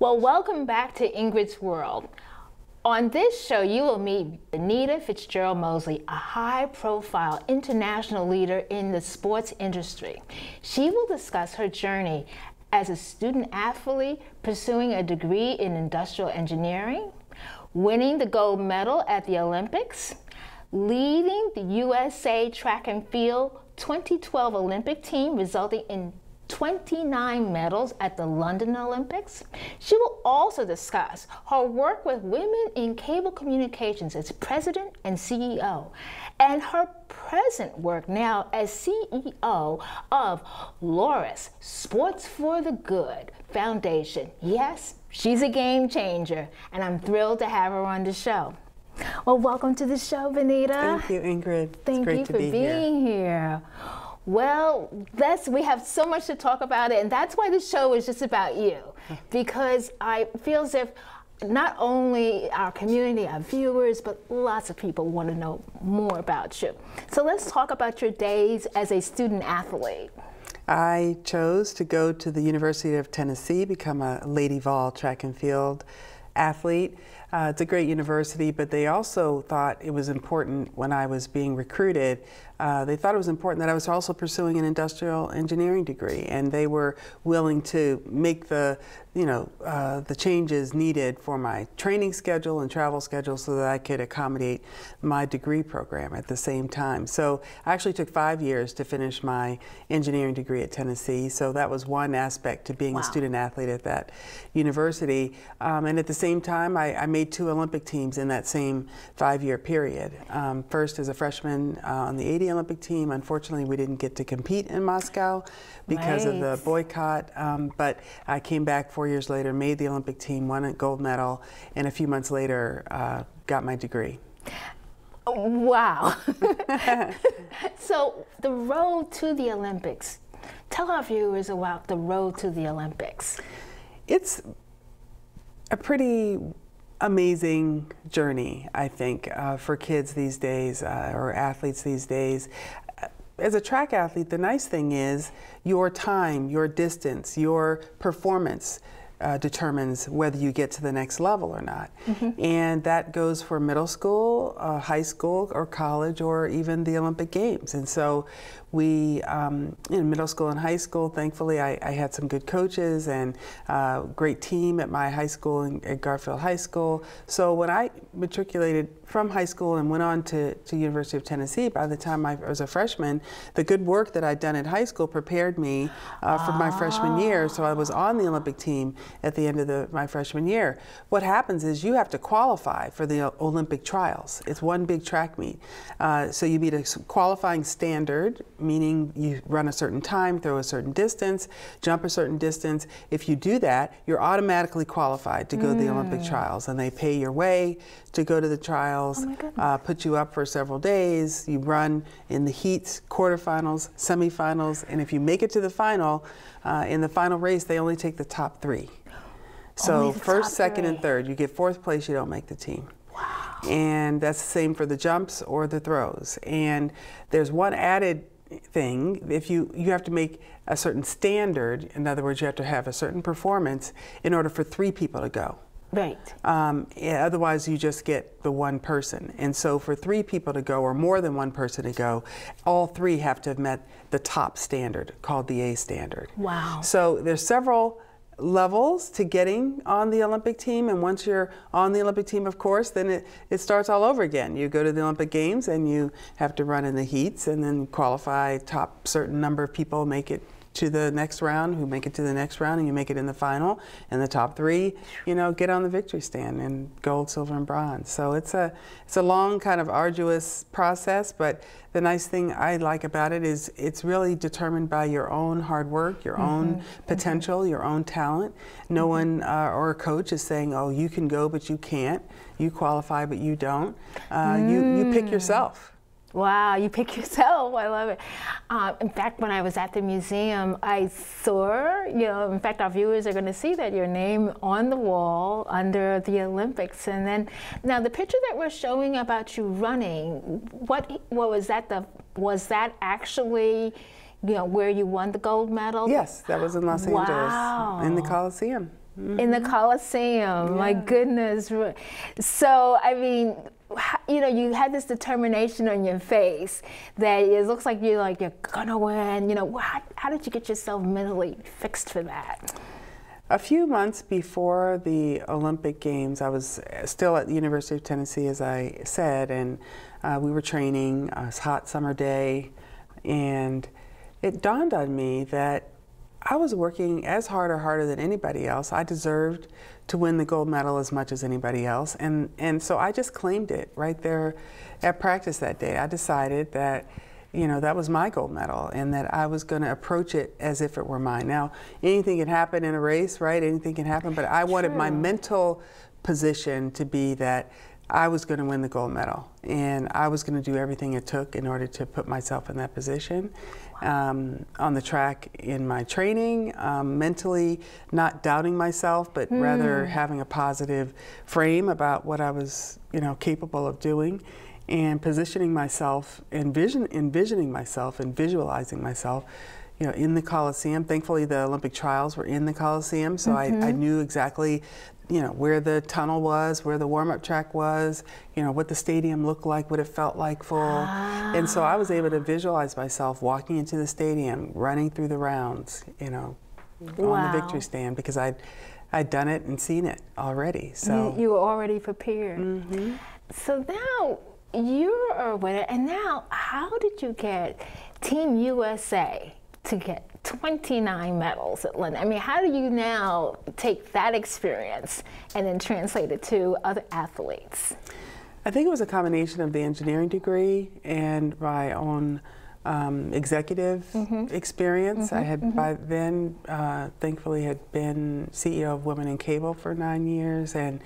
Well, welcome back to Ingrid's World. On this show, you will meet Benita Fitzgerald Mosley, a high-profile international leader in the sports industry. She will discuss her journey as a student athlete pursuing a degree in industrial engineering, winning the gold medal at the Olympics, leading the USA track and field 2012 Olympic team, resulting in 29 medals at the London Olympics. She will also discuss her work with women in cable communications as president and CEO, and her present work now as CEO of Laureus Sports for the Good Foundation. Yes, she's a game changer, and I'm thrilled to have her on the show. Well, welcome to the show, Benita. Thank you, Ingrid. Thank you for being here. Well, we have so much to talk about it, and that's why the show is just about you, because I feel as if not only our community, our viewers, but lots of people want to know more about you. So let's talk about your days as a student athlete. I chose to go to the University of Tennessee, become a Lady Vol track and field athlete. It's a great university, but they also thought it was important when I was being recruited. They thought it was important that I was also pursuing an industrial engineering degree, and they were willing to make the changes needed for my training schedule and travel schedule so that I could accommodate my degree program at the same time. So I actually took 5 years to finish my engineering degree at Tennessee. So that was one aspect to being a student athlete at that university. And at the same time, I made 2 Olympic teams in that same 5-year period. First as a freshman on the 80 Olympic team. Unfortunately, we didn't get to compete in Moscow because of the boycott, but I came back 4 years later, made the Olympic team, won a gold medal, and a few months later got my degree. Wow. So the road to the Olympics. Tell our viewers about the road to the Olympics. It's a pretty amazing journey, I think, for kids these days, or athletes these days. As a track athlete, the nice thing is your time, your distance, your performance determines whether you get to the next level or not. And that goes for middle school, high school, or college, or even the Olympic Games. And so we, in middle school and high school, thankfully I had some good coaches and a great team at my high school, at Garfield High School. So when I matriculated from high school and went on to University of Tennessee, by the time I was a freshman, the good work that I'd done at high school prepared me for my freshman year. So I was on the Olympic team at the end of my freshman year. What happens is you have to qualify for the Olympic trials. It's one big track meet. So you meet a qualifying standard, meaning you run a certain time, throw a certain distance, jump a certain distance. If you do that, you're automatically qualified to go to the Olympic trials, and they pay your way to go to the trials, put you up for several days. You run in the heats, quarterfinals, semifinals, and if you make it to the final, in the final race, they only take the top 3. So first, second, and third. You get 4th place, you don't make the team. Wow. And that's the same for the jumps or the throws. And there's one added thing. If you have to make a certain standard, in other words, you have to have a certain performance in order for 3 people to go. Right. Yeah, otherwise you just get the one person. And so for 3 people to go, or more than one person to go, all 3 have to have met the top standard, called the A standard. Wow. So there's several levels to getting on the Olympic team, and once you're on the Olympic team, of course, then it starts all over again. You go to the Olympic Games and you have to run in the heats and then qualify. Top certain number of people make it to the next round, who make it to the next round, and you make it in the final, and the top 3, get on the victory stand in gold, silver, and bronze. So it's a long, kind of arduous process, but the nice thing I like about it is it's really determined by your own hard work, your own potential, your own talent. No one or a coach is saying, oh, you can go, but you can't. You qualify, but you don't. You pick yourself. Wow, you pick yourself. I love it. In fact, when I was at the museum, I saw, in fact, our viewers are going to see that your name on the wall under the Olympics. And then, now the picture that we're showing about you running, what was that? Was that actually, where you won the gold medal? Yes, that was in Los Angeles, in the Coliseum. in the Coliseum. My goodness. So, I mean, you know, you had this determination on your face that it looks like you're gonna win. You know, how did you get yourself mentally fixed for that? A few months before the Olympic Games, I was still at the University of Tennessee, as I said, and we were training. It was a hot summer day, and it dawned on me that I was working as hard or harder than anybody else. I deserved to win the gold medal as much as anybody else, and so I just claimed it right there at practice that day. I decided that, you know, that was my gold medal and that I was going to approach it as if it were mine. Now, anything can happen in a race, right? Anything can happen, but I wanted my mental position to be that I was going to win the gold medal, and I was going to do everything it took in order to put myself in that position. On the track, in my training, mentally not doubting myself, but rather having a positive frame about what I was, you know, capable of doing, and positioning myself, envisioning myself and visualizing myself, you know, in the Coliseum. Thankfully, the Olympic trials were in the Coliseum, so I knew exactly, you know, where the tunnel was, where the warm-up track was, you know, what the stadium looked like, what it felt like full. And so I was able to visualize myself walking into the stadium, running through the rounds, you know, on the victory stand, because I'd done it and seen it already. So you were already prepared. So now you're a winner, and now how did you get Team USA to get 29 medals at London? I mean, how do you now take that experience and then translate it to other athletes? I think it was a combination of the engineering degree and my own executive experience. I had by then, thankfully, had been CEO of Women in Cable for 9 years, and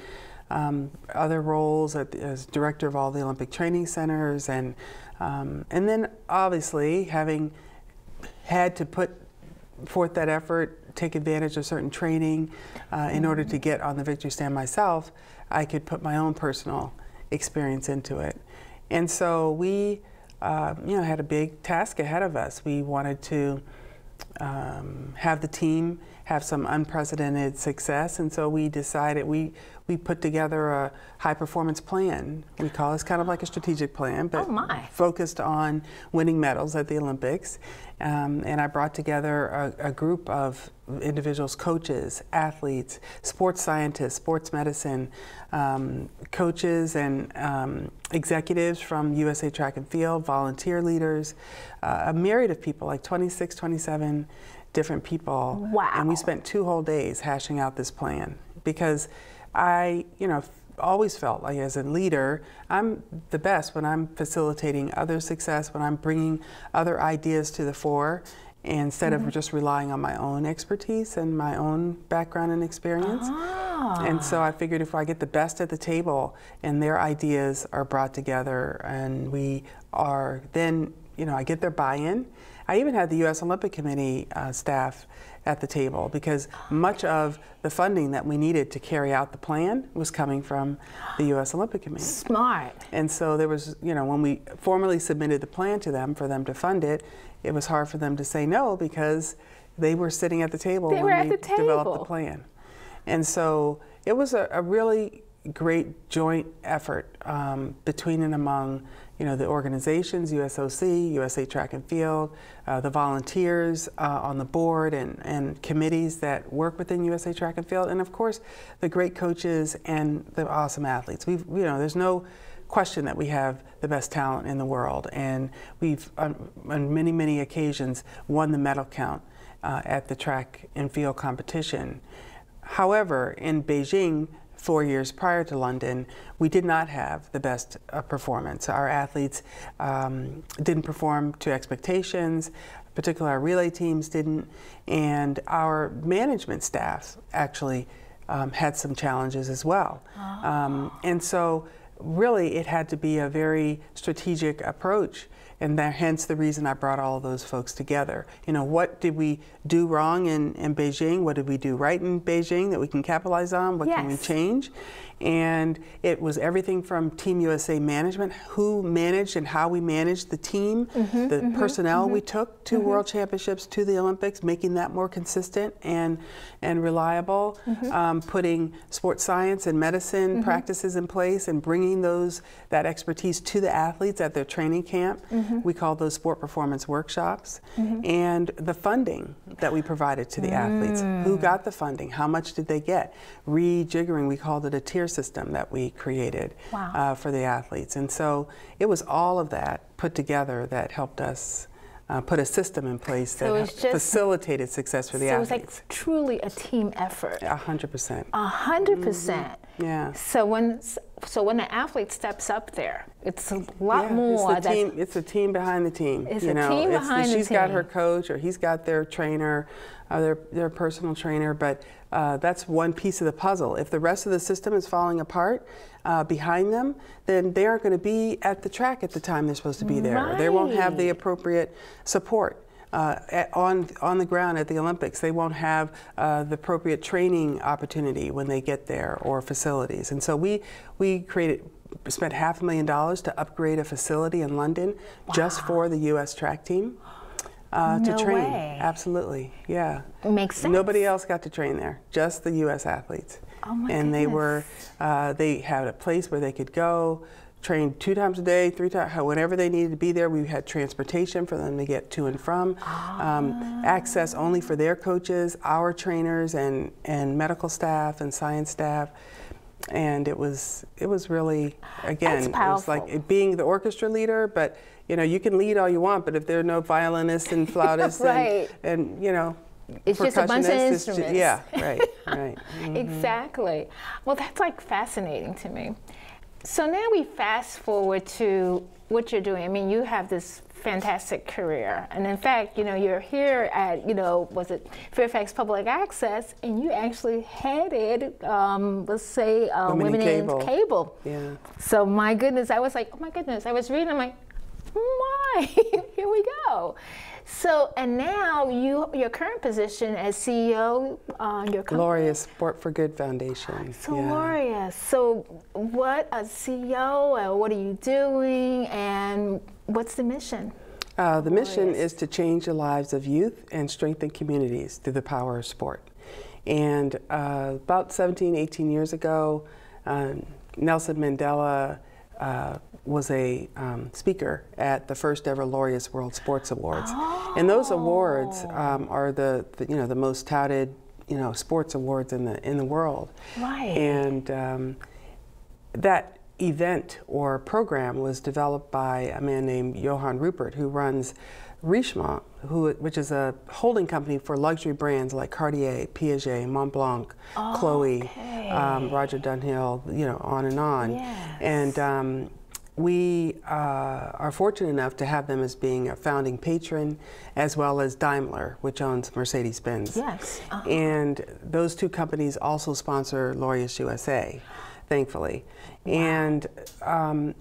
other roles as director of all the Olympic training centers, and then obviously having had to put forth that effort, take advantage of certain training in order to get on the victory stand myself, I could put my own personal experience into it. And so we you know, had a big task ahead of us. We wanted to have the team have some unprecedented success, and so we decided we put together a high performance plan. We call this kind of like a strategic plan, but focused on winning medals at the Olympics. And I brought together a group of individuals, coaches, athletes, sports scientists, sports medicine, coaches and executives from USA Track and Field, volunteer leaders, a myriad of people, like 26, 27 different people. Wow. And we spent 2 whole days hashing out this plan, because I, you know, always felt like as a leader, I'm the best when I'm facilitating other success, when I'm bringing other ideas to the fore, instead of just relying on my own expertise and my own background and experience. And so I figured if I get the best at the table and their ideas are brought together, and we are then, you know, I get their buy-in. I even had the U.S. Olympic Committee staff at the table, because much of the funding that we needed to carry out the plan was coming from the U.S. Olympic Committee. Smart. And so there was, you know, when we formally submitted the plan to them for them to fund it, it was hard for them to say no, because they were sitting at the table when we developed the plan. And so it was a really great joint effort between and among, you know, the organizations, USOC, USA Track and Field, the volunteers on the board and committees that work within USA Track and Field, and of course the great coaches and the awesome athletes. You know, there's no question that we have the best talent in the world, and we've on many, many occasions won the medal count at the track and field competition. However, in Beijing, 4 years prior to London, we did not have the best performance. Our athletes didn't perform to expectations, particularly our relay teams didn't, and our management staff actually had some challenges as well. And so really it had to be a very strategic approach And hence the reason I brought all of those folks together. You know, what did we do wrong in Beijing? What did we do right in Beijing that we can capitalize on? What can we change? And it was everything from Team USA management, who managed and how we managed the team, the personnel we took to World Championships, to the Olympics, making that more consistent and reliable, putting sports science and medicine practices in place and bringing that expertise to the athletes at their training camp. We call those sport performance workshops. And the funding that we provided to the athletes. Who got the funding? How much did they get? Rejiggering, we called it a tier system that we created for the athletes. And so it was all of that put together that helped us put a system in place that facilitated success for the athletes. So it was like truly a team effort. 100%. 100%. Yeah. So when the athlete steps up there, it's a lot more. It's a team behind the team. It's a team behind the team. She's got her coach, or he's got their trainer, their personal trainer, but that's one piece of the puzzle. If the rest of the system is falling apart behind them, then they aren't going to be at the track at the time they're supposed to be there. They won't have the appropriate support. On the ground at the Olympics, they won't have the appropriate training opportunity when they get there, or facilities. And so we spent $500,000 to upgrade a facility in London just for the U.S. track team to train. Way. Absolutely, yeah. It makes sense. Nobody else got to train there, just the U.S. athletes. Oh my and goodness. They had a place where they could go, train 2 times a day, 3 times, whenever they needed to be there. We had transportation for them to get to and from, access only for their coaches, our trainers, and medical staff and science staff. And it was really, again, it was like being the orchestra leader, but you know, you can lead all you want, but if there are no violinists and flautists and you know, it's just a bunch of instruments. Right. Exactly. Well, that's like fascinating to me. So now we fast forward to what you're doing. I mean, you have this fantastic career, and in fact, you know, you're here at, you know, was it Fairfax Public Access, and you actually headed, let's say, Women in Cable. Yeah. So my goodness, I was like, oh my goodness, I was reading, I'm like, my, here we go. So, and now your current position as CEO, your company? Laureus Sport for Good Foundation. So Laureus, so what a CEO, what are you doing, and what's the mission? The mission is to change the lives of youth and strengthen communities through the power of sport. And about 17, 18 years ago, Nelson Mandela was a speaker at the first ever Laureus World Sports Awards. And those awards are the most touted, you know, sports awards in the world. Right. And that event or program was developed by a man named Johan Rupert, who runs Richemont, which is a holding company for luxury brands like Cartier, Piaget, Montblanc, Chloe, Roger Dunhill, you know, on and on. Yes. And we are fortunate enough to have them as being a founding patron, as well as Daimler, which owns Mercedes-Benz. Yes. And those two companies also sponsor Laureus USA, thankfully. Wow. And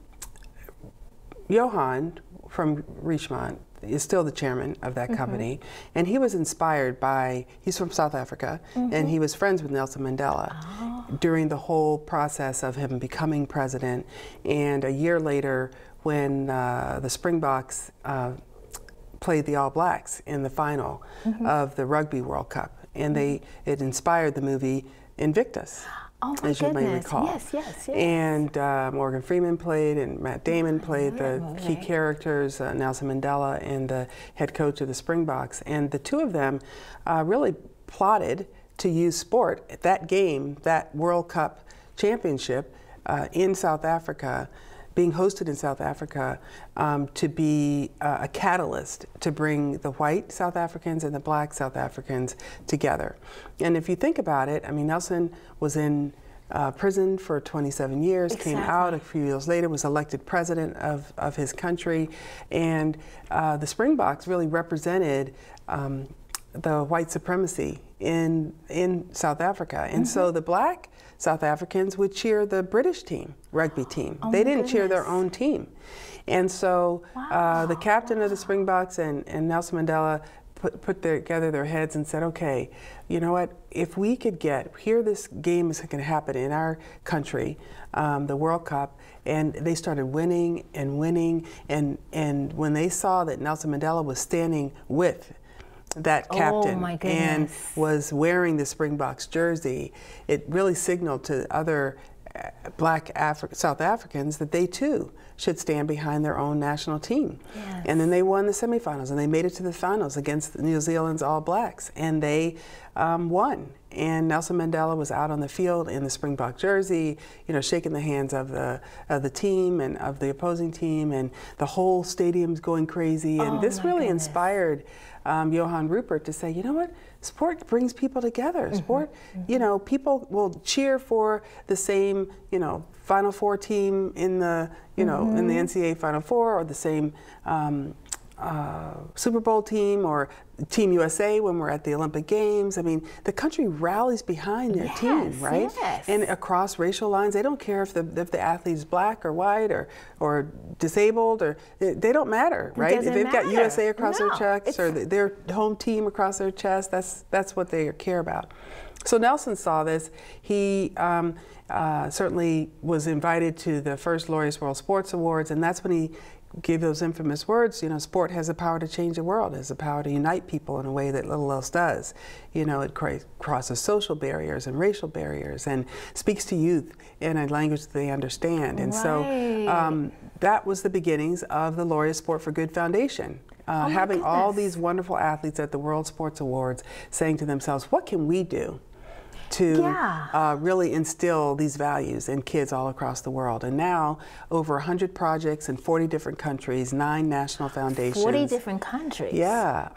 Johan from Richemont is still the chairman of that company, and he was inspired by, he's from South Africa, and he was friends with Nelson Mandela during the whole process of him becoming president. And a year later, when the Springboks played the All Blacks in the final of the Rugby World Cup, and it inspired the movie Invictus. As you may recall. Yes. And Morgan Freeman played, and Matt Damon played the key characters, Nelson Mandela and the head coach of the Springboks. And the two of them really plotted to use sport, that game, that World Cup championship in South Africa, being hosted in South Africa, to be a catalyst to bring the white South Africans and the black South Africans together. And if you think about it, I mean, Nelson was in prison for 27 years, came out a few years later, was elected president of his country, and the Springboks really represented the white supremacy in South Africa. And so the black South Africans would cheer the British team, rugby team. They didn't cheer their own team. And so Wow. the captain of the Springboks and Nelson Mandela put together their heads and said, okay, you know what, if we could here this game is going to happen in our country, the World Cup, and they started winning and winning, and when they saw that Nelson Mandela was standing with that captain and was wearing the Springboks jersey, it really signaled to other Black South Africans that they too should stand behind their own national team. Yes. And then they won the semifinals, and they made it to the finals against New Zealand's All Blacks, and they won. And Nelson Mandela was out on the field in the Springbok jersey, you know, shaking the hands of the team and of the opposing team, and the whole stadium's going crazy. And this really inspired Johan Rupert to say, you know what, sport brings people together. Sport, you know, people will cheer for the same, you know, Final Four team in the, you know, in the NCAA Final Four, or the same Super Bowl team, or Team USA when we're at the Olympic Games. I mean, the country rallies behind their team, right? Yes. And across racial lines, they don't care if the athlete is black or white or disabled, or they don't matter, right? If they've got USA across their chest, or their home team across their chest, that's what they care about. So Nelson saw this. He certainly was invited to the first Laureus World Sports Awards, and that's when he gave those infamous words, you know, sport has the power to change the world, it has the power to unite people in a way that little else does. You know, it crosses social barriers and racial barriers, and speaks to youth in a language that they understand. And so that was the beginnings of the Laureus Sport for Good Foundation. Having all these wonderful athletes at the World Sports Awards saying to themselves, what can we do to really instill these values in kids all across the world? And now over 100 projects in 40 different countries, 9 national foundations. 40 different countries? Yeah,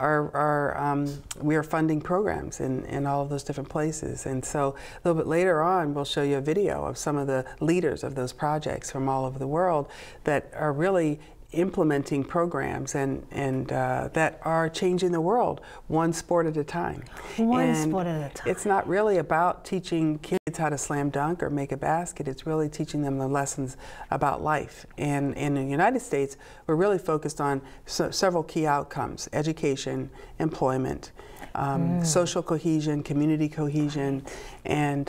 we are funding programs in all of those different places. And so a little bit later on, we'll show you a video of some of the leaders of those projects from all over the world that are really implementing programs and that are changing the world one sport at a time. One sport at a time. It's not really about teaching kids how to slam dunk or make a basket. It's really teaching them the lessons about life. And in the United States, we're really focused on several key outcomes: education, employment, social cohesion, community cohesion, and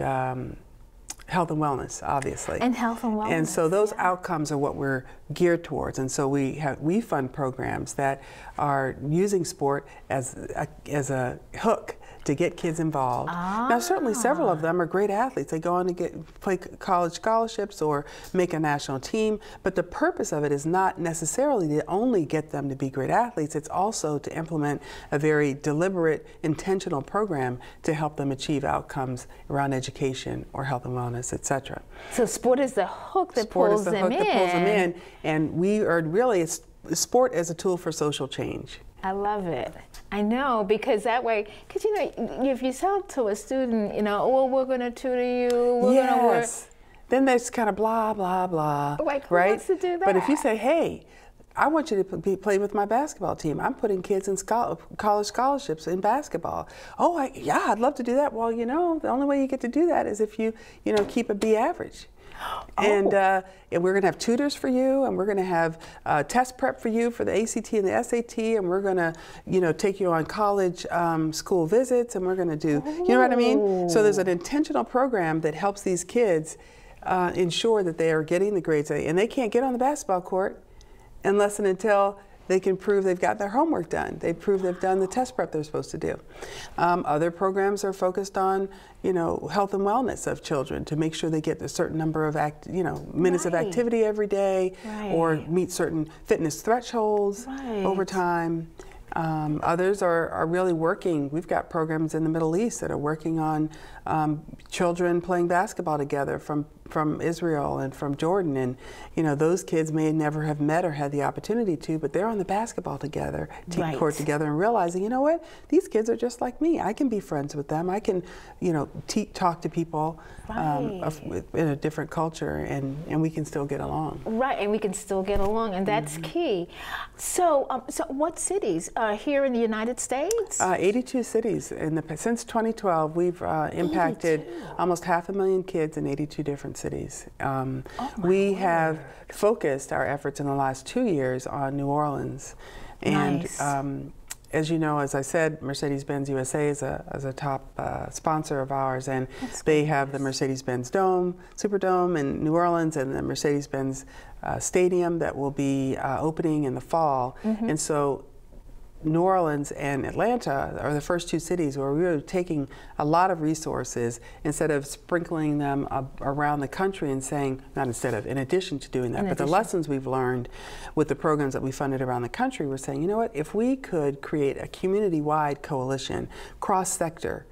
health and wellness, obviously. And health and wellness. And so those outcomes are what we're geared towards. And so we fund programs that are using sport as a hook to get kids involved. Now, certainly several of them are great athletes. They go on to play college scholarships or make a national team, but the purpose of it is not necessarily to only get them to be great athletes. It's also to implement a very deliberate, intentional program to help them achieve outcomes around education or health and wellness, etc. So sport is the hook that pulls them in. And we are really, sport as a tool for social change. I love it. I know, because that way, because you know, if you tell to a student, you know, oh, we're going to tutor you, we're going to work. Then there's kind of blah, blah, blah. Like, who wants to do that? But if you say, hey, I want you to play with my basketball team. I'm putting kids in college scholarships in basketball. Oh, yeah, I'd love to do that. Well, you know, the only way you get to do that is if you know, keep a B average. And we're going to have tutors for you, and we're going to have test prep for you for the ACT and the SAT, and we're going to, you know, take you on college school visits, and we're going to do, you know what I mean? So there's an intentional program that helps these kids ensure that they are getting the grades, and they can't get on the basketball court unless and until they can prove they've got their homework done. They prove they've done the test prep they're supposed to do. Other programs are focused on, you know, health and wellness of children to make sure they get a certain number of minutes of activity every day, or meet certain fitness thresholds over time. Others are really working. We've got programs in the Middle East that are working on children playing basketball together from Israel and from Jordan, and you know, those kids may never have met or had the opportunity to, but they're on the basketball together, court together, and realizing, you know what, these kids are just like me. I can be friends with them. I can, you know, talk to people in a different culture, and we can still get along. Right, and we can still get along, and that's key. So, so what cities here in the United States? 82 cities. Since 2012, we've impacted almost 500,000 kids in 82 different cities. We have focused our efforts in the last 2 years on New Orleans. And as you know, as I said, Mercedes-Benz USA is a top sponsor of ours, and they have the Mercedes-Benz Dome, Superdome in New Orleans, and the Mercedes-Benz Stadium that will be opening in the fall. And so New Orleans and Atlanta are the first two cities where we were taking a lot of resources instead of sprinkling them around the country and saying, not instead of, in addition to doing that, but the lessons we've learned with the programs that we funded around the country, we're saying, you know what, if we could create a community-wide coalition, cross-sector,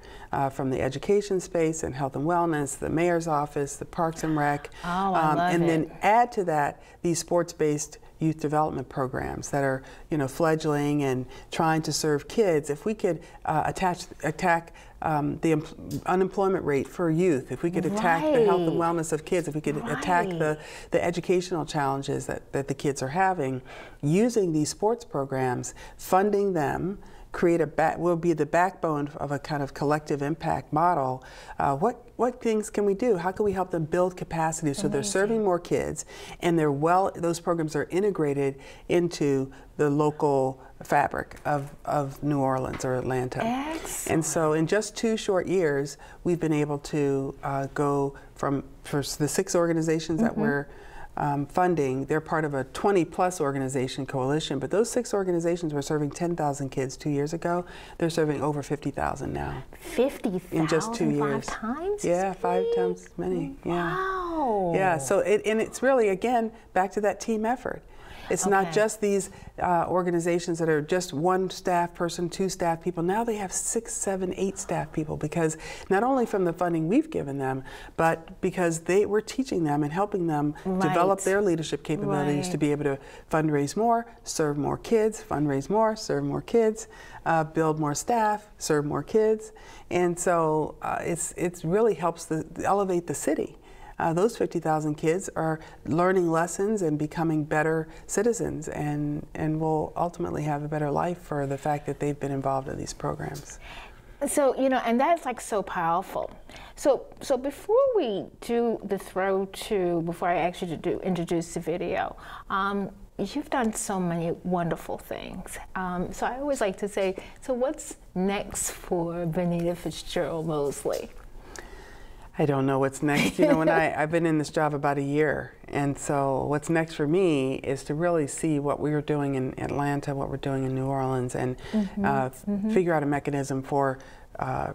from the education space and health and wellness, the mayor's office, the parks and rec, and then add to that these sports-based youth development programs that are, you know, fledgling and trying to serve kids. If we could attack the unemployment rate for youth, if we could attack the health and wellness of kids, if we could attack the educational challenges that the kids are having, using these sports programs, funding them, will be the backbone of a kind of collective impact model. What things can we do? How can we help them build capacity so they're serving more kids, and those programs are integrated into the local fabric of New Orleans or Atlanta. Excellent. And so in just 2 short years, we've been able to go for the 6 organizations that we're funding. They're part of a 20-plus organization coalition, but those 6 organizations were serving 10,000 kids 2 years ago. They're serving over 50,000 now. 50,000 in just 2 years. 5 times? Yeah, 5 times as many. Yeah. Wow. Yeah. So and it's really, again, back to that team effort. It's not just these organizations that are just 1 staff person, 2 staff people. Now they have 6, 7, 8 staff people, because not only from the funding we've given them, but because we're teaching them and helping them develop their leadership capabilities to be able to fundraise more, serve more kids, fundraise more, serve more kids, build more staff, serve more kids. And so it really helps elevate the city. Those 50,000 kids are learning lessons and becoming better citizens, and will ultimately have a better life for the fact that they've been involved in these programs. So, you know, and that's like so powerful. So before we do the before I ask you to introduce the video, you've done so many wonderful things. So I always like to say, so what's next for Benita Fitzgerald Mosley? I don't know what's next. You know, I've been in this job about a year, and so what's next for me is to really see what we were doing in Atlanta, what we're doing in New Orleans, and figure out a mechanism for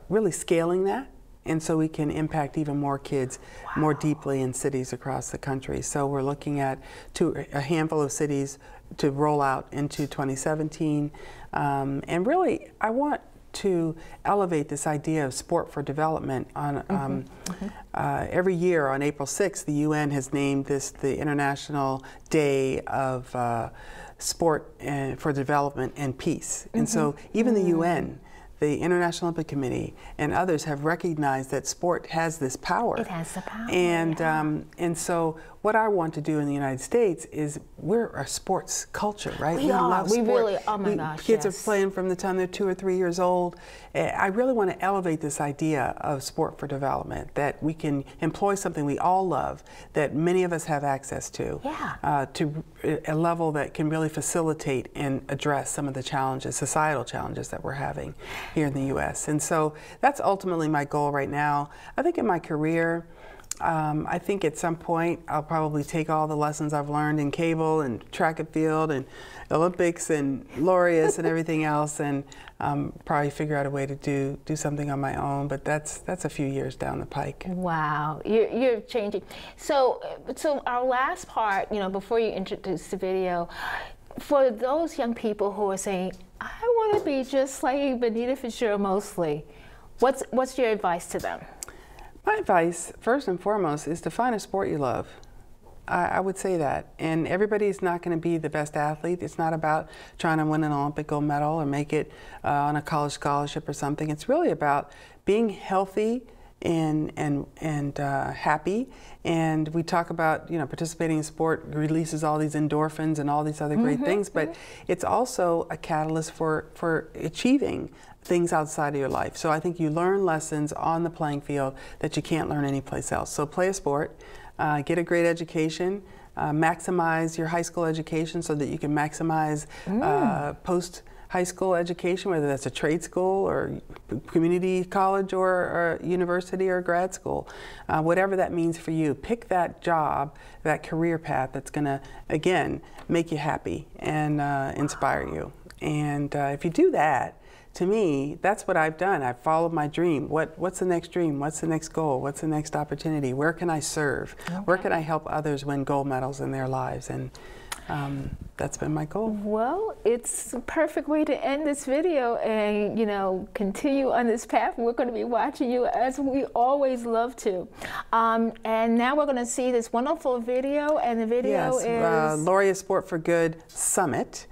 really scaling that, and so we can impact even more kids more deeply in cities across the country. So we're looking at a handful of cities to roll out into 2017, and really I want to elevate this idea of sport for development. Every year on April 6th, the UN has named this the International Day of Sport for Development and Peace. And so even the UN, the International Olympic Committee, and others have recognized that sport has this power. It has the power. And so what I want to do in the United States is, we're a sports culture, right? We are. We really, oh my gosh, kids are playing from the time they're 2 or 3 years old. I really want to elevate this idea of sport for development, that we can employ something we all love, that many of us have access to, to a level that can really facilitate and address some of the challenges, societal challenges that we're having here in the U.S. And so that's ultimately my goal right now. I think in my career, I think at some point I'll probably take all the lessons I've learned in cable and track and field and Olympics and Laureus and everything else, and probably figure out a way to do something on my own. But that's a few years down the pike. Wow, you're changing. So our last part, you know, before you introduce the video, for those young people who are saying, I want to be just like Benita Fitzgerald Mosley, what's your advice to them? My advice, first and foremost, is to find a sport you love. I would say that. And everybody's not going to be the best athlete. It's not about trying to win an Olympic gold medal or make it on a college scholarship or something. It's really about being healthy and happy. And we talk about, you know, participating in sport releases all these endorphins and all these other great things, but it's also a catalyst for achieving things outside of your life. So I think you learn lessons on the playing field that you can't learn anyplace else. So play a sport, get a great education, maximize your high school education so that you can maximize post-high school education, whether that's a trade school or community college or university or grad school. Whatever that means for you, pick that job, that career path that's going to, again, make you happy and inspire you. And if you do that, to me, that's what I've done. I've followed my dream. What's the next dream? What's the next goal? What's the next opportunity? Where can I serve? Okay. Where can I help others win gold medals in their lives? And that's been my goal. Well, it's a perfect way to end this video and, you know, continue on this path. We're going to be watching you as we always love to. And now we're going to see this wonderful video, and the video is Laureus Sport for Good Summit.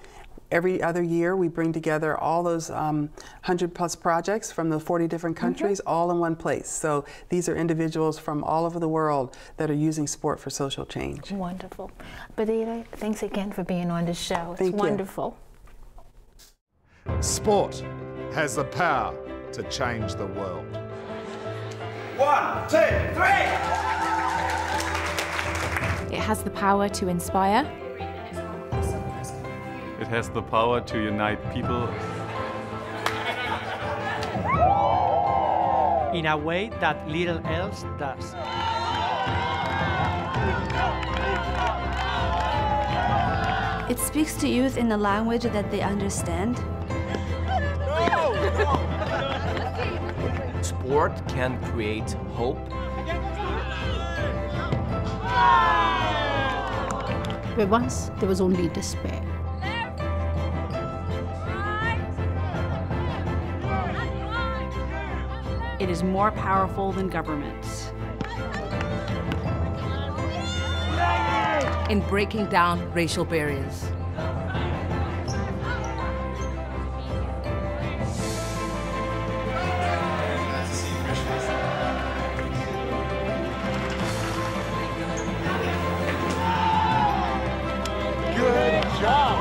Every other year, we bring together all those 100+ projects from the 40 different countries, all in one place. So these are individuals from all over the world that are using sport for social change. Wonderful. Benita, thanks again for being on the show. It's wonderful. Sport has the power to change the world. 1, 2, 3! It has the power to inspire. It has the power to unite people in a way that little else does. It speaks to youth in a language that they understand. Sport can create hope. Where once there was only despair. It is more powerful than governments. In breaking down racial barriers. Good job!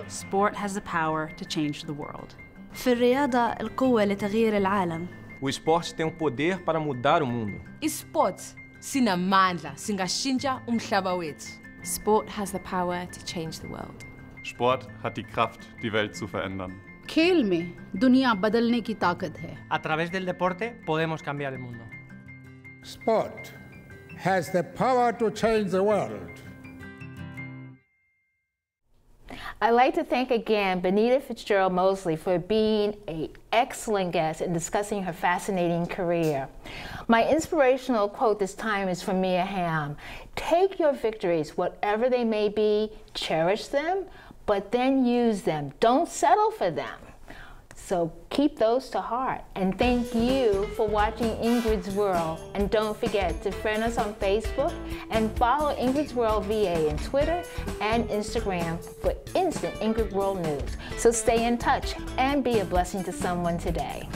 Sport has the power to change the world. في الرياضة القوة لتغيير العالم. O esporte tem o poder para mudar o mundo. Sports sinamandla singashintsha umhlaba wethu. Sport has the power to change the world. Sport hat die Kraft, die Welt zu verändern. खेल में दुनिया बदलने की ताकत है. A través del deporte podemos cambiar el mundo. Sport has the power to change the world. I'd like to thank again Benita Fitzgerald Mosley for being an excellent guest and discussing her fascinating career. My inspirational quote this time is from Mia Hamm. Take your victories, whatever they may be, cherish them, but then use them. Don't settle for them. So keep those to heart. And thank you for watching Ingrid's World. And don't forget to friend us on Facebook and follow Ingrid's World VA on Twitter and Instagram for instant Ingrid World news. So stay in touch and be a blessing to someone today.